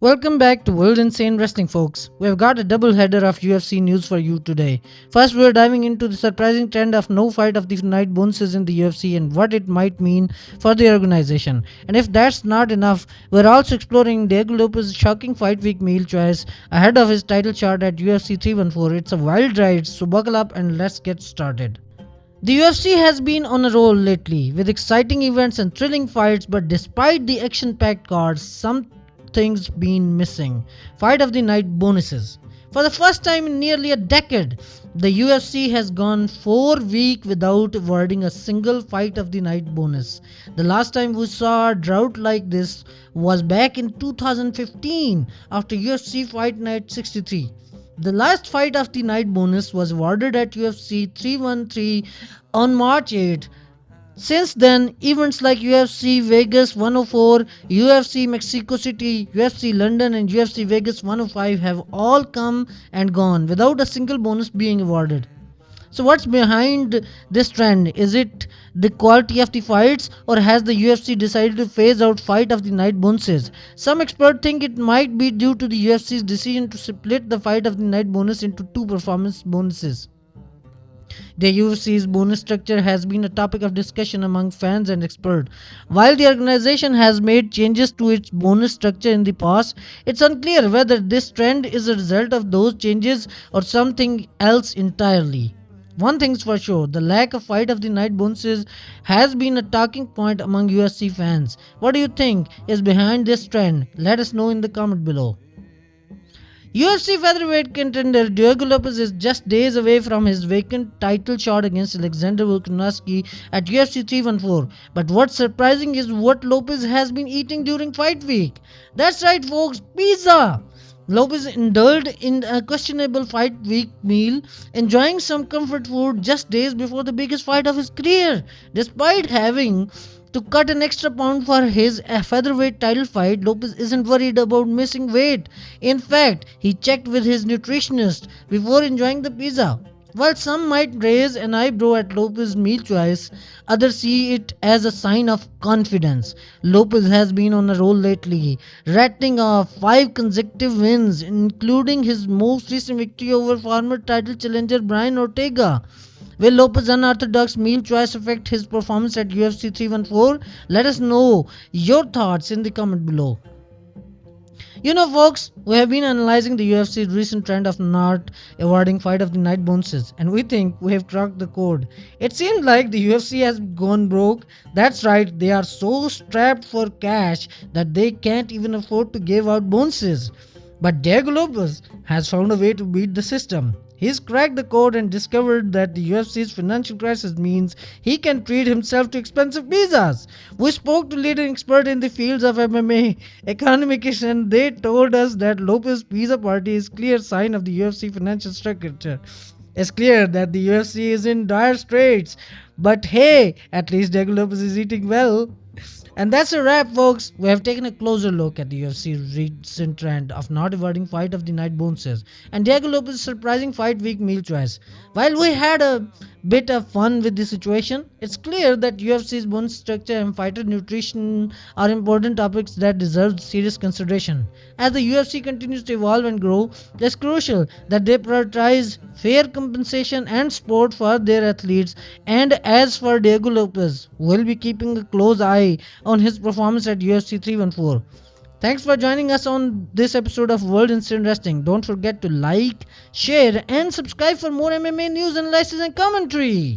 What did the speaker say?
Welcome back to World Insane Wrestling, folks. We've got a double header of UFC news for you today. First, we're diving into the surprising trend of no fight of the night bonuses in the UFC and what it might mean for the organization. And if that's not enough, we're also exploring Diego Lopes' shocking fight week meal choice ahead of his title shot at UFC 314. It's a wild ride, so buckle up and let's get started. The UFC has been on a roll lately with exciting events and thrilling fights, but despite the action packed cards, some things been missing. Fight of the night bonuses. For the first time in nearly a decade, the UFC has gone 4 weeks without awarding a single fight of the night bonus. The last time we saw a drought like this was back in 2015 after UFC Fight Night 63. The last fight of the night bonus was awarded at UFC 313 on March 8. Since then, events like UFC Vegas 104, UFC Mexico City, UFC London, and UFC Vegas 105 have all come and gone without a single bonus being awarded. So, what's behind this trend? Is it the quality of the fights, or has the UFC decided to phase out fight of the night bonuses? Some experts think it might be due to the UFC's decision to split the fight of the night bonus into two performance bonuses. The UFC's bonus structure has been a topic of discussion among fans and experts. While the organization has made changes to its bonus structure in the past, it's unclear whether this trend is a result of those changes or something else entirely. One thing's for sure, the lack of fight of the night bonuses has been a talking point among UFC fans. What do you think is behind this trend? Let us know in the comment below. UFC featherweight contender Diego Lopes is just days away from his vacant title shot against Alexander Volkanovski at UFC 314. But what's surprising is what Lopes has been eating during fight week. That's right, folks, pizza! Lopes indulged in a questionable fight week meal, enjoying some comfort food just days before the biggest fight of his career. Despite having to cut an extra pound for his featherweight title fight, Lopes isn't worried about missing weight. In fact, he checked with his nutritionist before enjoying the pizza. While some might raise an eyebrow at Lopes' meal choice, others see it as a sign of confidence. Lopes has been on a roll lately, rattling off 5 consecutive wins, including his most recent victory over former title challenger Brian Ortega. Will Lopes' unorthodox meal choice affect his performance at UFC 314? Let us know your thoughts in the comment below. You know, folks, we have been analyzing the UFC's recent trend of not awarding fight of the night bonuses, and we think we have cracked the code. It seems like the UFC has gone broke. That's right, they are so strapped for cash that they can't even afford to give out bonuses. But Diego Lopes has found a way to beat the system. He's cracked the code and discovered that the UFC's financial crisis means he can treat himself to expensive pizzas. We spoke to leading experts in the fields of MMA economics, and they told us that Lopes' pizza party is clear sign of the UFC financial structure. It's clear that the UFC is in dire straits, but hey, at least Diego Lopes is eating well. And that's a wrap, folks. We have taken a closer look at the UFC's recent trend of not awarding fight of the night bonuses and Diego Lopes' surprising fight week meal choice. While we had a bit of fun with the situation, it's clear that UFC's bonus structure and fighter nutrition are important topics that deserve serious consideration. As the UFC continues to evolve and grow, it's crucial that they prioritize fair compensation and support for their athletes. And as for Diego Lopes, we'll be keeping a close eye on his performance at UFC 314. Thanks for joining us on this episode of World Instant Wrestling. Don't forget to like, share, and subscribe for more MMA news, analysis, and commentary.